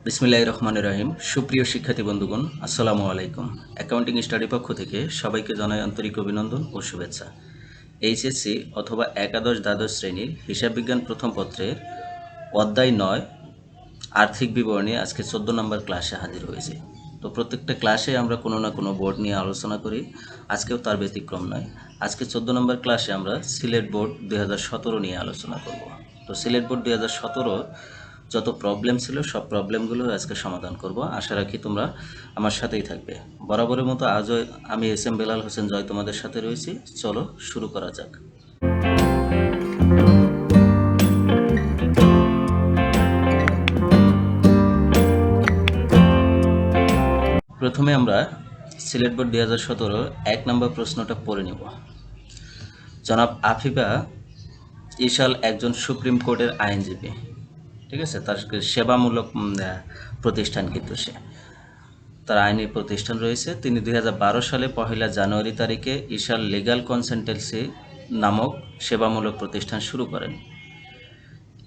বিসমিল্লাহির রহমানির রহিম। সুপ্রিয় শিক্ষার্থী বন্ধুগণ, আসসালামু আলাইকুম। অ্যাকাউন্টিং স্টাডি পক্ষ থেকে সবাইকে জানাই আন্তরিক অভিনন্দন ও শুভেচ্ছা। এইচএসসি অথবা একাদশ দ্বাদশ শ্রেণীর হিসাব বিজ্ঞান প্রথম পত্রের অধ্যায় ৯ আর্থিক বিবরণী আজকে ১৪ নম্বর ক্লাসে হাজির হয়েছে। তো প্রত্যেকটা ক্লাসে আমরা কোনো না কোনো বোর্ড নিয়ে আলোচনা করি, আজকেও তার ব্যতিক্রম নয়। আজকে ১৪ নম্বর ক্লাসে আমরা সিলেট বোর্ড ২০১৭ নিয়ে আলোচনা করব। তো সিলেট বোর্ড ২০১৭ যত প্রবলেম ছিল সব প্রবলেমগুলো আজকে সমাধান করব। আশা রাখি তোমরা আমার সাথেই থাকবে। বরাবরের মতো আজও আমি এস এম বেলাল হোসেন জয় তোমাদের সাথে রয়েছি। চলো শুরু করা যাক। প্রথমে আমরা সিলেট বোর্ড ২০১৭ ১ নম্বর প্রশ্নটা পড়ে নেব। জনাব আফিফা ইশাল একজন সুপ্রিম কোর্টের আইনজীবী, ঠিক আছে। তার সেবামূলক প্রতিষ্ঠান, কিন্তু তার আইনি প্রতিষ্ঠান রয়েছে। তিনি ২০১২ সালে ১ জানুয়ারি তারিখে ইশাল লিগ্যাল কনসালটেন্সি নামক সেবামূলক প্রতিষ্ঠান শুরু করেন।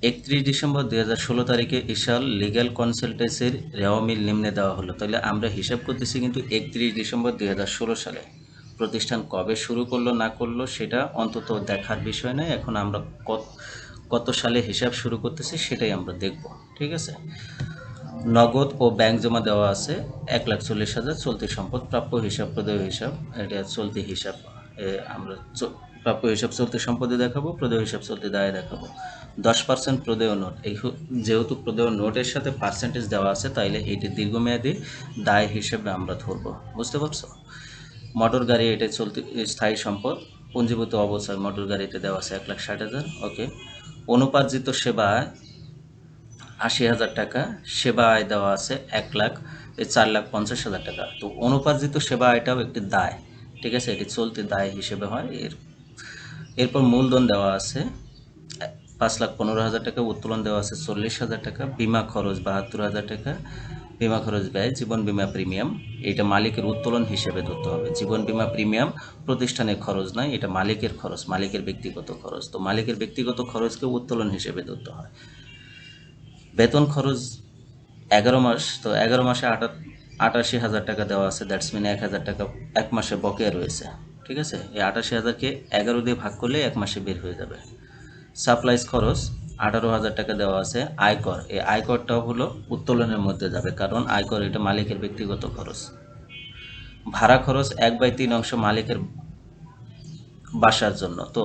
৩১ ডিসেম্বর ২০১৬ তারিখে ইশাল লিগ্যাল কনসালটেন্সির রেওয়ামিল নিম্নে দেওয়া হলো। তাহলে আমরা হিসাব করতেছি কিন্তু ৩১ ডিসেম্বর ২০১৬ সালে। প্রতিষ্ঠান কবে শুরু করলো না করলো সেটা অন্তত দেখার বিষয় নয়। এখন আমরা কত সালে হিসাব শুরু করতেছি সেটাই আমরা দেখব, ঠিক আছে। নগদ ও ব্যাংক জমা দেওয়া আছে ১,৪০,০০০। চলতি সম্পদ, প্রাপ্য হিসাব, প্রদেয় হিসাব, এটা চলতি হিসাব। আমরা প্রাপ্য হিসাব চলতি সম্পদে দেখাবো, প্রদেয় হিসাব চলতি দায়ে দেখাবো। 10% প্রদেয় নোট, যেহেতু প্রদেয় নোটের সাথে পার্সেন্টেজ দেওয়া আছে তাইলে এটি দীর্ঘমেয়াদী দায় হিসেবে আমরা ধরবো, বুঝতে পারছো। মোটর গাড়ি, এটা চলতি স্থায়ী সম্পদ। পুঞ্জীভূত অবস্থায় মোটর গাড়িতে দেওয়া আছে ১,৬০,০০০। ওকে। অনুপার্জিত সেবা ৮০,০০০ টাকা, সেবা আয় দেওয়া আছে ৪,৫০,০০০ টাকা। তো অনুপার্জিত সেবা আয়টাও একটি দায়, ঠিক আছে, এটি চলতি দায় হিসেবে হয়। এরপর মূলধন দেওয়া আছে ৫,১৫,০০০ টাকা, উত্তোলন দেওয়া আছে ৪০,০০০ টাকা, বিমা খরচ ৭২,০০০ টাকা, বিমা খরচ ব্যয়, জীবন বিমা প্রিমিয়াম, এটা মালিকের উত্তোলন হিসেবে ধরতে হবে। জীবন বিমা প্রিমিয়াম প্রতিষ্ঠানের খরচ নয়, এটা মালিকের খরচ, মালিকের ব্যক্তিগত খরচ। তো মালিকের ব্যক্তিগত খরচকে উত্তোলন হিসেবে ধরতে হয়। বেতন খরচ ১১ মাস, তো ১১ মাসে ৮৮,০০০ টাকা দেওয়া আছে। দ্যাটস মিন ১,০০০ টাকা এক মাসে বকেয়া রয়েছে, ঠিক আছে। এই ৮৮,০০০কে ১১ দিয়ে ভাগ করলে এক মাসে বের হয়ে যাবে। সাপ্লাইজ খরচ ১৮,০০০ টাকা দেওয়া আছে। আয়কর, এই আয়করটাও হলো উত্তোলনের মধ্যে যাবে, কারণ আয়কর এটা মালিকের ব্যক্তিগত খরচ। ভাড়া খরচ ১/৩ অংশ মালিকের বাসার জন্য। তো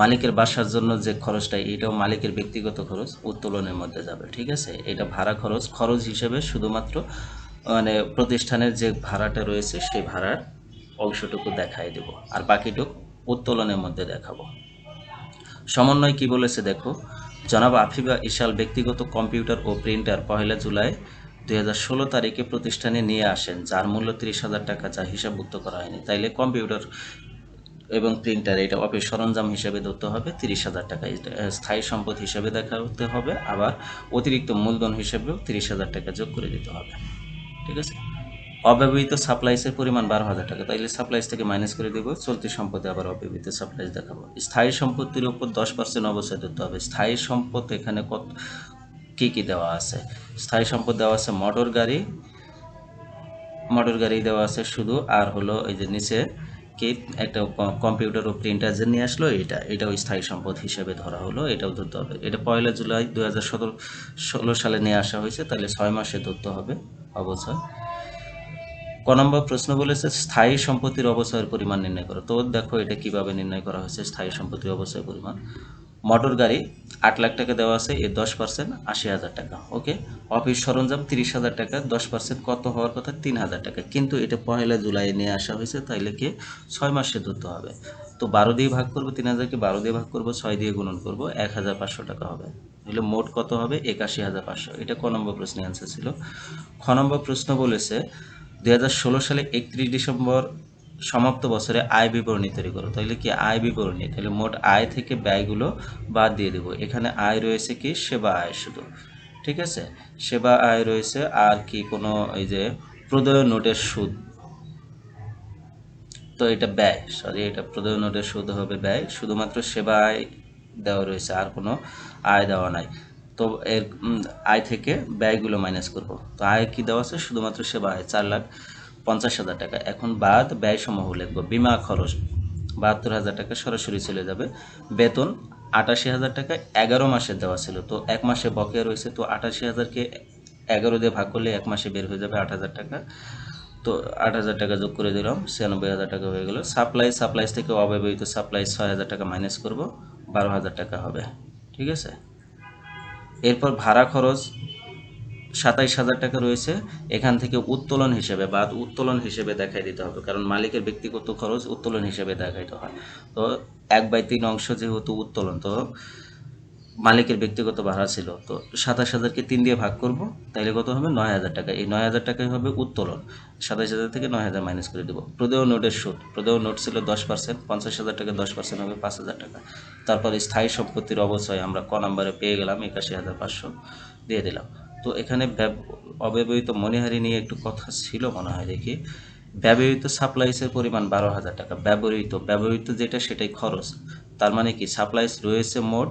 মালিকের বাসার জন্য যে খরচটা, এটাও মালিকের ব্যক্তিগত খরচ, উত্তোলনের মধ্যে যাবে, ঠিক আছে। এটা ভাড়া খরচ হিসেবে শুধুমাত্র প্রতিষ্ঠানের যে ভাড়াটা রয়েছে সেই ভাড়ার অংশটুকু দেখাই দেব, আর বাকিটুকু উত্তোলনের মধ্যে দেখাবো। সমন্বয় কি বলেছে দেখো। জনাব আফিফা ইশাল ব্যক্তিগত কম্পিউটার ও প্রিন্টার ১ জুলাই ২০১৬ তারিখে প্রতিষ্ঠানে নিয়ে আসেন, যার মূল্য ৩০,০০০ টাকা, যা হিসাবভুক্ত করা হয়নি। তাইলে কম্পিউটার এবং প্রিন্টার এটা অফিস সরঞ্জাম হিসেবে ধরতে হবে ৩০,০০০ টাকা, এটা স্থায়ী সম্পদ হিসেবে দেখাতে হবে। আবার অতিরিক্ত মূলধন হিসেবেও ৩০,০০০ টাকা যোগ করে দিতে হবে, ঠিক আছে। অব্যবহৃত সাপ্লাইসের পরিমাণ ১২,০০০ টাকা, তাইলে সাপ্লাইস থেকে মাইনাস করে দেবো। চলতি সম্পদে আবার অব্যবহৃত সাপ্লাইস দেখাবো। স্থায়ী সম্পত্তির উপর 10% অবশ্যই ধরতে হবে। স্থায়ী সম্পদ এখানে কী দেওয়া আছে। স্থায়ী সম্পদ দেওয়া আছে মোটর গাড়ি দেওয়া আছে শুধু, আর হলো এই যে নিচে কি একটা কম্পিউটার ও প্রিন্টার যে নিয়ে আসলো, এটাও স্থায়ী সম্পদ হিসেবে ধরা হলো, এটাও ধরতে হবে। এটা ১ জুলাই ২০১৭ সালে নিয়ে আসা হয়েছে, তাহলে ৬ মাসে ধরতে হবে অবশ্যই। ক নম্বর প্রশ্ন বলেছে স্থায়ী সম্পত্তির অবচয়ের পরিমাণ নির্ণয় করো। তো দেখো এটা কিভাবে নির্ণয় করা হয়েছে স্থায়ী সম্পত্তির অবচয়ের পরিমাণ। মোটর গাড়ি ৮ লাখ টাকা দেওয়া আছে, এর 10% ৮০,০০০ টাকা। ওকে। অফিস সরঞ্জাম ৩০,০০০ টাকা, 10% কত হওয়ার কথা ৩,০০০ টাকা, কিন্তু এটা ১ জুলাই নিয়ে আসা হয়েছে, তাইলে কি ৬ মাসে ধরতে হবে। তো ১২ দিয়ে ভাগ করবো, ৩,০০০কে ১২ দিয়ে ভাগ করবো, ৬ দিয়ে গুণন করবো, ১,৫০০ টাকা হবে। তাহলে মোট কত হবে ৮১,৫০০। এটা ক নম্বর প্রশ্নের অ্যান্সার ছিল। খ নম্বর প্রশ্ন বলেছে ২০১৬ সালে ৩১ ডিসেম্বর সমাপ্ত বছরে আয় বিবরণী তৈরি করো। তাহলে কি আয় বিবরণী, তাহলে মোট আয় থেকে ব্যয়গুলো বাদ দিয়ে দেবো। এখানে আয় রয়েছে কি সেবা আয় শুধু, ঠিক আছে। সেবা আয় রয়েছে, আর কি কোনো এই যে প্রদেয় নোটের সুদ, তো এটা ব্যয়, এটা প্রদেয় নোটের সুদ হবে ব্যয়। শুধুমাত্র সেবা আয় দেওয়া রয়েছে, আর কোনো আয় দেওয়া নাই। তো এর আয় থেকে ব্যয়গুলো মাইনাস করব। তো আয় কি দেওয়া আছে, শুধুমাত্র সেবা আয় 4,50,000 টাকা। এখন বাদ ব্যয় সমূহ লিখব। বিমা খরচ 72,000 টাকা সরাসরি চলে যাবে। বেতন 88,000 টাকা 11 মাসে দেওয়া ছিল, তো এক মাসে বকেয়া রয়েছে, তো 88,000কে 11 দিয়ে ভাগ করলে এক মাসে বের হয়ে যাবে 8,000 টাকা। তো 8,000 টাকা যোগ করে দিলাম, 96,000 টাকা হয়ে গেল। সাপ্লাইজ থেকে অব্যবহৃত সাপ্লাই 6,000 টাকা মাইনাস করব, 12,000 টাকা হবে। ঠিক আছে। এরপর ভাড়া খরচ 27,000 টাকা রয়েছে, এখান থেকে উত্তোলন হিসেবে উত্তোলন হিসেবে দেখাই দিতে হবে, কারণ মালিকের ব্যক্তিগত খরচ উত্তোলন হিসেবে দেখাইতে হয়। তো 1/3 অংশ যেহেতু উত্তোলন, তো মালিকের ব্যক্তিগত ভাড়া ছিল, তো 27,000কে 3 দিয়ে ভাগ করব, তাইলে কত হবে, 9,000 টাকা। এই 9,000 টাকাই হবে উত্তোলন। 27,000 থেকে 9,000 মাইনাস করে দেবো। প্রদেয় নোটের সুদ, প্রদেয় নোট ছিল 10%, 50,000 টাকা 10% হবে 5,000 টাকা। তারপর স্থায়ী সম্পত্তির অবচয় আমরা ক নাম্বারে পেয়ে গেলাম, 81,500 দিয়ে দিলাম। তো এখানে অব্যবহৃত মণিহারি নিয়ে একটু কথা ছিল মনে হয়, দেখি। ব্যবহৃত সাপ্লাইসের পরিমাণ 12,000 টাকা। ব্যবহৃত যেটা সেটাই খরচ। তার মানে কি, সাপ্লাইস রয়েছে মোট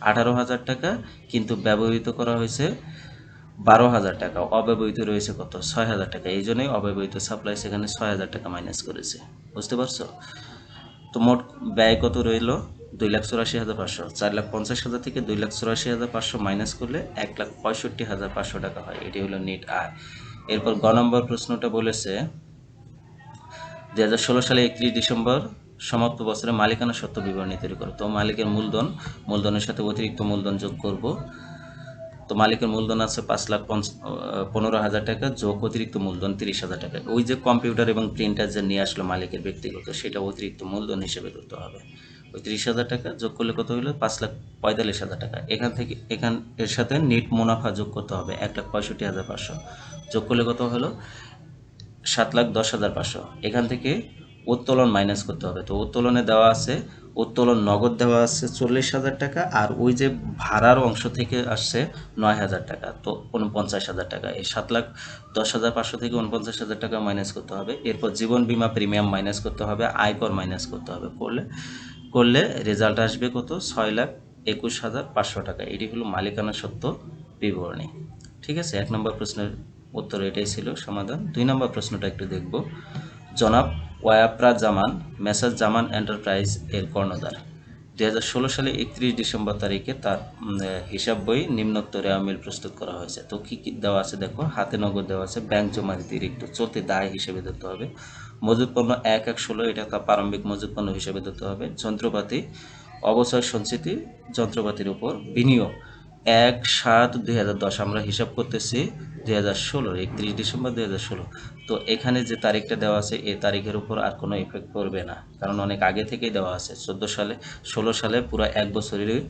18,000 টাকা, কিন্তু ব্যবহৃত করা হয়েছে 12,000 টাকা। অব্যবহৃত রয়েছে কত, 6,000 টাকা। এই জন্যই অব্যবহৃত সাপ্লাইস এখানে 6,000 টাকা মাইনাস করেছে। বুঝতে পারছো? তো মোট ব্যয় কত রইল, 2,84,500। 4,50,000 থেকে 2,84,500 মাইনাস করলে 1,65,500 টাকা হয়। এটি হলো নেট আয়। এরপর গ নম্বর প্রশ্নটা বলেছে 2016 সালে 31 ডিসেম্বর সমাপ্ত বছরে মালিকানা সত্ত্ব বিবরণী তৈরি করো। তো মালিকের মূলধনের সাথে অতিরিক্ত মূলধন যোগ করব। তো মালিকের মূলধন আছে 5,15,000 টাকা, যোগ অতিরিক্ত মূলধন 30,000 টাকা। ওই যে কম্পিউটার এবং প্রিন্টার যে নিয়ে আসলো মালিকের ব্যক্তিগত, সেটা অতিরিক্ত মূলধন হিসেবে ধরতে হবে। ওই 30,000 টাকা যোগ করলে কত হলো, 5,45,000 টাকা। এর সাথে নেট মুনাফা যোগ করতে হবে 1,65,500, যোগ করলে কত হলো, 7,10,500। এখান থেকে উত্তোলন মাইনাস করতে হবে। তো উত্তোলনে দেওয়া আছে, উত্তোলন নগদ দেওয়া আছে 40,000 টাকা, আর ওই যে ভাড়ার অংশ থেকে আসছে 9,000 টাকা, তো 49,000 টাকা। এই 7,10,500 থেকে 49,000 টাকা মাইনাস করতে হবে। এরপর জীবন বীমা প্রিমিয়াম মাইনাস করতে হবে, আয়কর মাইনাস করতে হবে। করলে রেজাল্ট আসবে কত, 6,21,500 টাকা। এটি হলো মালিকানা সত্ত্ব বিবরণী। ঠিক আছে। 1 নম্বর প্রশ্নের উত্তর এটাই ছিল সমাধান। 2 নম্বর প্রশ্নটা একটু দেখব। জনাব ওয়াপ্রা জামান মেসাজ জামান এন্টারপ্রাইজ এর কর্ণধার। 2016 সালে 31 ডিসেম্বর তারিখে তার হিসাব বই নিম্নোক্ত রেওয়ামিল প্রস্তুত করা হয়েছে। তো কী কী দেওয়া আছে দেখো, হাতে নগদ দেওয়া আছে, ব্যাংক জমা অতিরিক্ত চলতি দায় হিসেবে ধরতে হবে। মজুত পণ্য 1/16, এটা তার প্রারম্ভিক মজুত পণ্য হিসেবে ধরতে হবে। যন্ত্রপাতি অবচয় সঞ্চিতি যন্ত্রপাতির উপর বিনিয়োগ 1/7/2010, আমরা হিসাব করতেছি 2016, 31 ডিসেম্বর 2016। তো এখানে যে তারিখটা দেওয়া আছে, এই তারিখের উপর আর কোনো ইফেক্ট পড়বে না, কারণ অনেক আগে থেকেই দেওয়া আছে। 16 সালে পুরো 1 বছরেরই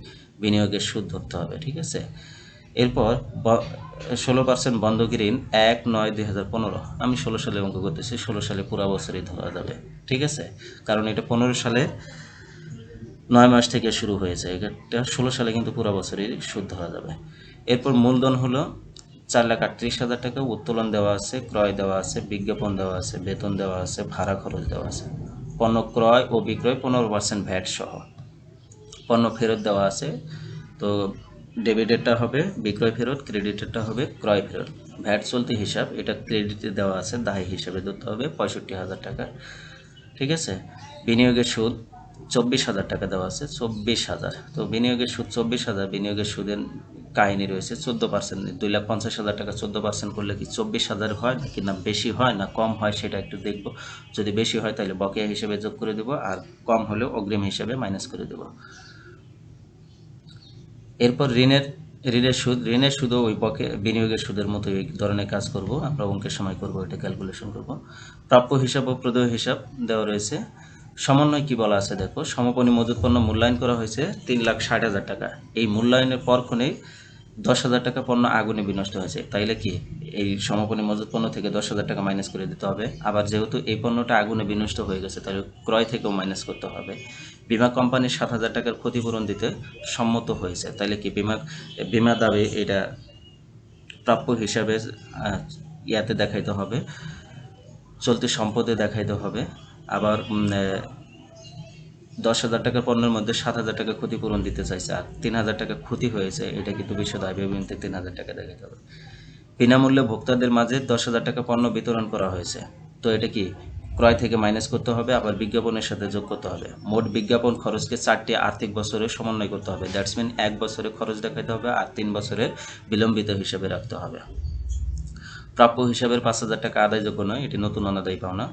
বিনিয়োগের সুদ ধরতে হবে। ঠিক আছে। এরপর 16% বন্ধকি ঋণ 1/9/2015, আমি 16 সালে অঙ্ক করতেছি, 16 সালে পুরো বছরই ধরা যাবে। ঠিক আছে, কারণ এটা 15 সালে 9 মাস থেকে শুরু হয়েছে, এটা 16 সালে কিন্তু পুরো বছরই সুদ ধরা যাবে। এরপর মূলধন হলো 4,38,000 টাকা। উত্তোলন দেওয়া আছে, ক্রয় দেওয়া আছে, বিজ্ঞাপন দেওয়া আছে, বেতন দেওয়া আছে, ভাড়া খরচ দেওয়া আছে। পণ্য ক্রয় ও বিক্রয় 15% ভ্যাট সহ। পণ্য ফেরত দেওয়া আছে, তো ডেবিটেরটা হবে বিক্রয় ফেরত, ক্রেডিটেরটা হবে ক্রয় ফেরত। ভ্যাট চলতি হিসাব, এটা ক্রেডিটে দেওয়া আছে, দায় হিসাবে ধরতে হবে 65,000 টাকা। ঠিক আছে। বিনিয়োগের সুদ 24,000 টাকা দেওয়া আছে, 24,000। তো বিনিয়োগের সুদ 24,000, বিনিয়োগের সুদের কাহিনী রয়েছে 14%। 2,50,000 টাকা 14% করলে কি 24,000 হয় নাকি না বেশি হয় না কম হয়, সেটা একটু দেখব। যদি বেশি হয় তাহলে বকেয়া হিসেবে যোগ করে দেবো, আর কম হলেও অগ্রিম হিসেবে মাইনাস করে দেবো। এরপর ঋণের সুদও ওই বিনিয়োগের সুদের মতো এই ধরনের কাজ করব, আমরা অঙ্কের সময় করব, এটা ক্যালকুলেশন করব। প্রাপ্য হিসাব ও প্রদেয় হিসাব দেওয়া রয়েছে। সমন্বয় কি বলা আছে দেখো, সমাপনী মজুত পণ্য মূল্যায়ন করা হয়েছে 3,60,000 টাকা। এই মূল্যায়নের পরক্ষণেই 10,000 টাকা পণ্য আগুনে বিনষ্ট হয়েছে, তাইলে কি এই সমাপনী মজুত পণ্য থেকে 10,000 টাকা মাইনাস করে দিতে হবে। আবার যেহেতু এই পণ্যটা আগুনে বিনষ্ট হয়ে গেছে, তাহলে ক্রয় থেকেও মাইনাস করতে হবে। বিমা কোম্পানি 7,000 টাকার ক্ষতিপূরণ দিতে সম্মত হয়েছে, তাইলে কি বিমা দাবি এটা প্রাপ্য হিসাবে ইয়াতে দেখাইতে হবে, চলতি সম্পদে দেখাইতে হবে। আবার 10,000 টাকার পণ্যের মধ্যে 7,000 টাকা ক্ষতিপূরণ দিতে চাইছে আর 3,000 টাকা ক্ষতি হয়েছে, এটা কিন্তু বিশদ আয় বিবরণীতে 3,000 টাকা দেখাতে হবে। বিনামূল্যে ভোক্তাদের মাঝে 10,000 টাকা পণ্য বিতরণ করা হয়েছে, তো এটা কি ক্রয় থেকে মাইনাস করতে হবে, আবার বিজ্ঞাপনের সাথে যোগ করতে হবে। মোট বিজ্ঞাপন খরচকে 4টি আর্থিক বছরে সমন্বয় করতে হবে, দ্যাটস মিন 1 বছরে খরচ দেখাতে হবে আর 3 বছরের বিলম্বিত হিসেবে রাখতে হবে। প্রাপ্য হিসাবের 5,000 টাকা আদায়যোগ্য নয়, এটি নতুন অনাদায়ী পাওনা।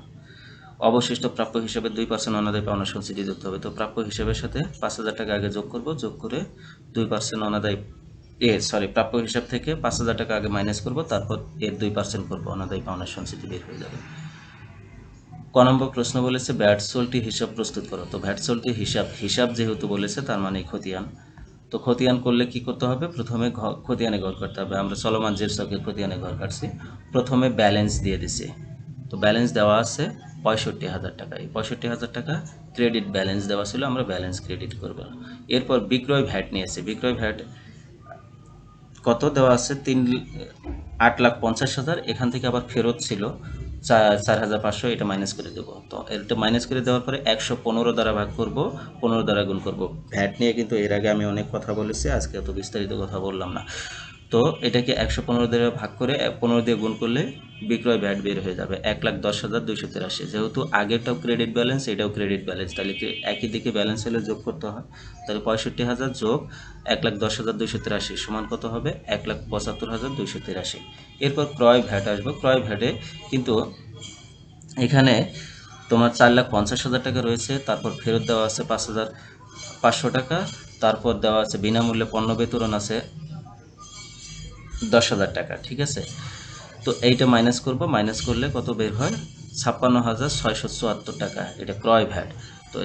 অবশিষ্ট প্রাপ্য হিসাবে 2% অনাদায়ী পাওনা সঞ্চিতি যুক্ত হবে, তো প্রাপ্য হিসাবের সাথে 5,000 টাকা আগে যোগ করব, যোগ করে 2% অনাদায়ী প্রাপ্য হিসাব থেকে 5,000 টাকা আগে মাইনাস করব, তারপর এর 2% করব, অনাদায়ী পাওনা সঞ্চিতি বের হয়ে যাবে। ক নম্বর প্রশ্ন বলেছে ভ্যাট চলতি হিসাব প্রস্তুত করো, তো ভ্যাট চলতি হিসাব যেহেতু বলেছে তার মানে খতিয়ান। তো খতিয়ান করলে কি করতে হবে, প্রথমে খতিয়ানে ঘর করতে হবে। আমরা চলমান জের ছকে খতিয়ানে ঘর কাটছি, প্রথমে ব্যালেন্স দিয়ে দিছি, তো ব্যালেন্স দেওয়া আছে 65,000 টাকা। এই 65,000 টাকা ক্রেডিট ব্যালেন্স দেওয়া ছিল, আমরা ব্যালেন্স ক্রেডিট করব। এরপর বিক্রয় ভ্যাট নিয়েছে, বিক্রয় ভ্যাট কত দেওয়া আছে 8,50,000, এখান থেকে আবার ফেরত ছিল 4,500, এটা মাইনাস করে দেবো। তো এটা মাইনাস করে দেওয়ার পরে 115 দ্বারা ভাগ করব, 15 দ্বারা গুণ করব। ভ্যাট নিয়ে কিন্তু এর আগে আমি অনেক কথা বলেছি, আজকে অত বিস্তারিত কথা বললাম না। তো এটাকে 115 দ্বারা ভাগ করে 15 দিয়ে গুণ করলে বিক্রয় ভ্যাট বের হয়ে যাবে 1,10,283। যেহেতু আগেরটাও ক্রেডিট ব্যালেন্স, এটাও ক্রেডিট ব্যালেন্স, তাহলে কি একই দিকে ব্যালেন্স হলে যোগ করতে হয়। তাহলে 65,000 যোগ 1,10,283 সমান কত হবে, 1,75,283। এরপর ক্রয় ভ্যাট আসবে। ক্রয় ভ্যাটে কিন্তু এখানে তোমার 4,50,000 টাকা রয়েছে, তারপর ফেরত দেওয়া আছে 5,500 টাকা, তারপর দেওয়া আছে বিনামূল্যে পণ্য বিতরণ আছে 10,000 টাকা, ঠিক আছে। তো এইটা মাইনাস করব, মাইনাস করলে কত বের হয়, 56,674 টাকা, এটা ক্রয় ভ্যাট। তো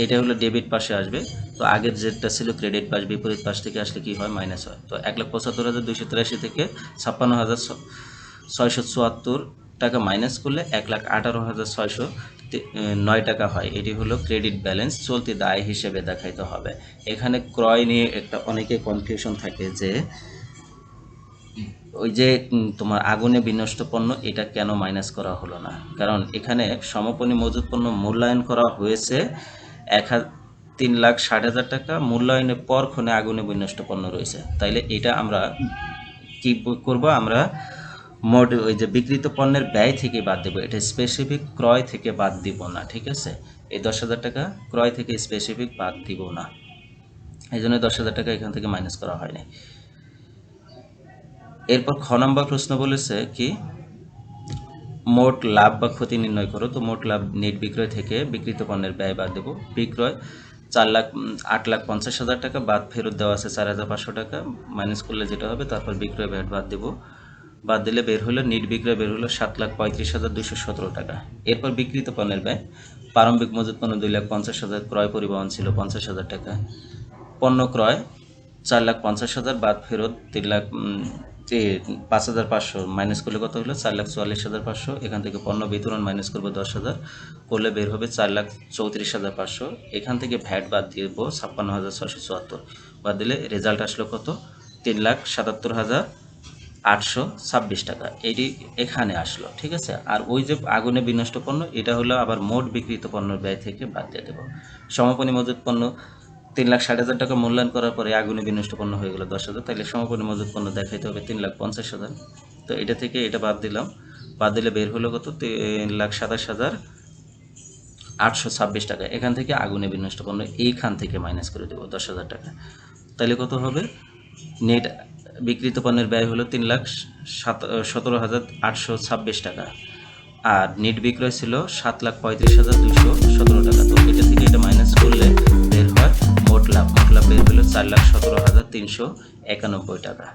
এইটা হলো ডেবিট পাশে আসবে, তো আগের যেটা ছিল ক্রেডিট পাশ, বিপরীত পাশ থেকে আসলে কি হয়, মাইনাস হয়। তো 1,75,283 থেকে 56,674 টাকা মাইনাস করলে 1,18,609 টাকা হয়, এটি হলো ক্রেডিট ব্যালেন্স, চলতি দায় হিসেবে দেখাইতে হবে। এখানে ক্রয় নিয়ে একটা অনেকে কনফিউশন থাকে যে ওই যে তোমার আগুনে বিনষ্ট পণ্য, এটা কেন মাইনাস করা হলো না, কারণ এখানে সমাপনী মজুত পণ্য মূল্যায়ন করা হয়েছে 3,60,000 টাকা, মূল্যায়নের পর ক্ষণে আগুনে বিনষ্ট পণ্য রয়েছে, তাইলে এটা আমরা কি করব, আমরা মোট ওই যে বিক্রিত পণ্যের ব্যয় থেকে বাদ দেবো, এটা স্পেসিফিক ক্রয় থেকে বাদ দিব না, ঠিক আছে। এই 10,000 টাকা ক্রয় থেকে স্পেসিফিক বাদ দিব না, এই জন্য 10,000 টাকা এখান থেকে মাইনাস করা হয়নি। এরপর খ নম্বর প্রশ্ন বলেছে কি মোট লাভ বা ক্ষতি নির্ণয় করো, তো মোট লাভ নেট বিক্রয় থেকে বিক্রিত পণ্যের ব্যয় বাদ দেবো। বিক্রয় 8,50,000 টাকা, বাদ ফেরত দেওয়া আছে 4,500 টাকা, মাইনাস করলে যেটা হবে, তারপর বিক্রয় ভ্যাট বাদ দেবো, বাদ দিলে বের হলো নিট বিক্রয় বের হলো 7,35,217 টাকা। এরপর বিক্রিত পণ্যের ব্যয়, প্রারম্ভিক মজুত পণ্য 2,50,000, ক্রয় পরিবহন ছিল 50,000 টাকা, পণ্য ক্রয় 4,50,000, বাদ ফেরত 5,500, মাইনাস করলে কত হলো 4,44,500, এখান থেকে পণ্য বিতরণ মাইনাস করবো 10,000, করলে বের হবে 4,34,500, এখান থেকে ভ্যাট বাদ দিব 56,674, বাদ দিলে রেজাল্ট আসলো কত 3,77,826 টাকা, এটি এখানে আসলো, ঠিক আছে। আর ওই যে আগুনে বিনষ্ট পণ্য, এটা হলো আবার মোট বিক্রিত পণ্যের ব্যয় থেকে বাদ দিয়ে দেবো। সমাপনী মজুত পণ্য 3,60,000 টাকা মূল্যায়ন করার পরে আগুনে বিনষ্ট পণ্য হয়ে গেল 10,000, তাহলে সমাপনী মজুত পণ্য দেখাইতে হবে 3,50,000। তো এটা থেকে এটা বাদ দিলাম, বাদ দিলে বের হলো কত 3,27,826 টাকা, এখান থেকে আগুনে বিনষ্ট পণ্য এইখান থেকে মাইনাস করে দেবো 10,000 টাকা, তাহলে কত হবে নেট বিক্রিত পণ্যের ব্যয় হলো 3,17,826 টাকা, আর নেট বিক্রয় ছিল 7,35,217 টাকা। তো এটা থেকে এটা মাইনাস করলে বের হয় মোট লাভ, মোট লাভ বের হলো 4,17,391 টাকা।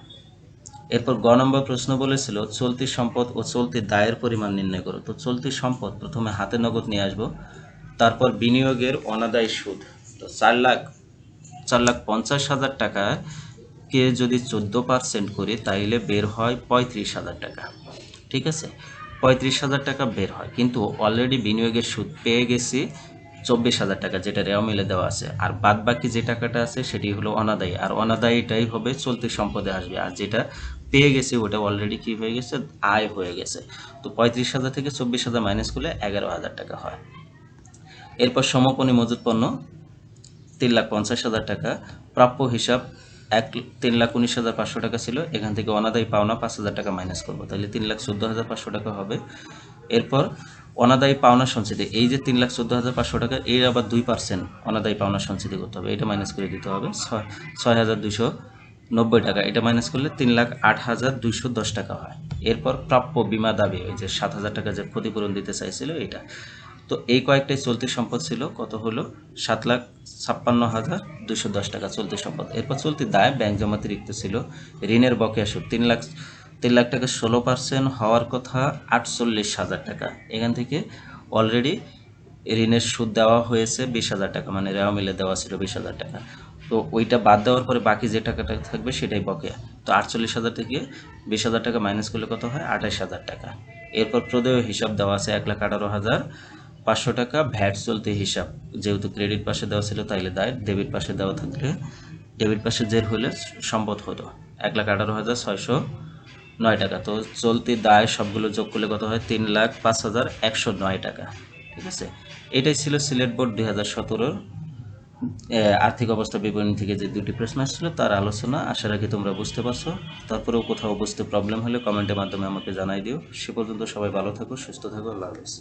এরপর গ নম্বর প্রশ্ন বলেছিল চলতি সম্পদ ও চলতি দায়ের পরিমাণ নির্ণয় করো, তো চলতি সম্পদ প্রথমে হাতে নগদ নিয়ে আসবো, তারপর বিনিয়োগের অনাদায় সুদ, তো 4,50,000 টাকা কে যদি 14% করি তাইলে বের হয় 35,000 টাকা, ঠিক আছে। 35,000 টাকা বের হয়, কিন্তু অলরেডি বিনিয়োগের সুদ পেয়ে গেছি 24,000 টাকা, যেটা রেওয়া মিলে দেওয়া আছে, আর বাদ বাকি যে টাকাটা আছে সেটি হলো অনাদায়ী, আর অনাদায়ীটাই হবে চলতি সম্পদে আসবে, আর যেটা পেয়ে গেছে ওটা অলরেডি কি হয়ে গেছে, আয় হয়ে গেছে। তো 35,000 থেকে 24,000 মাইনাস করলে 11,000 টাকা হয়। এরপর সমাপনী মজুত পণ্য 3,50,000 টাকা। প্রাপ্য হিসাব 3,19,500 টাকা ছিল, এখান থেকে অনাদায়ী পাওনা 5,000 টাকা মাইনাস করবো, তাহলে 3,14,500 টাকা হবে। এরপর অনাদায়ী পাওনা সঞ্চিতি, এই যে 3,14,500 টাকা, এর আবার 2% অনাদায়ী পাওনা সঞ্চিতি করতে হবে, এটা মাইনাস করে দিতে হবে 6,290 টাকা, এটা মাইনাস করলে 3,08,210 টাকা হয়। এরপর প্রাপ্য বিমা দাবি, ওই যে 7,000 টাকা যে ক্ষতিপূরণ দিতে চাইছিল এটা। তো এই কয়েকটাই চলতি সম্পদ ছিল, কত হলো 7,56,210 টাকা চলতি সম্পদ। এরপর চলতি দায়, ব্যাংক জমাতিরিক্ত ছিল, ঋণের বকেয়া সুদ 3 লাখ টাকা 16% হওয়ার কথা 48,000 টাকা। এখান থেকে অলরেডি ঋণের সুদ দেওয়া হয়েছে 20,000 টাকা, মানে রেওয়া মিলে দেওয়া ছিল 20,000 টাকা। তো ওইটা বাদ দেওয়ার পরে বাকি যে টাকাটা থাকবে সেটাই বকেয়া। তো 48,000 থেকে 20,000 টাকা মাইনাস করলে কত হয় 28,000 টাকা। এরপর প্রদেয় হিসাব দেওয়া আছে 1,18,500 টাকা, ভ্যাট চলতি হিসাব, যেহেতু ক্রেডিট পাশে দেওয়া ছিল তাইলে দায়, ডেবিট পাশে দেওয়া থাকলে ডেবিট পাশে জের হলে সম্পদ হতো 1,18,609 টাকা। তো চলতি দায় সবগুলো যোগ করলে কত হয় 3,05,109 টাকা। ঠিক আছে, এটাই ছিল সিলেট বোর্ড 2017 আর্থিক অবস্থা বিবরণী থেকে যে দুটি প্রশ্ন আসছিল তার আলোচনা। আশা রাখি তোমরা বুঝতে পারছো। তারপরেও কোথাও বুঝতে প্রবলেম হলে কমেন্টের মাধ্যমে আমাকে জানাই দিও। সে পর্যন্ত সবাই ভালো থাকো, সুস্থ থাকো, আল্লাহ হাফেজ।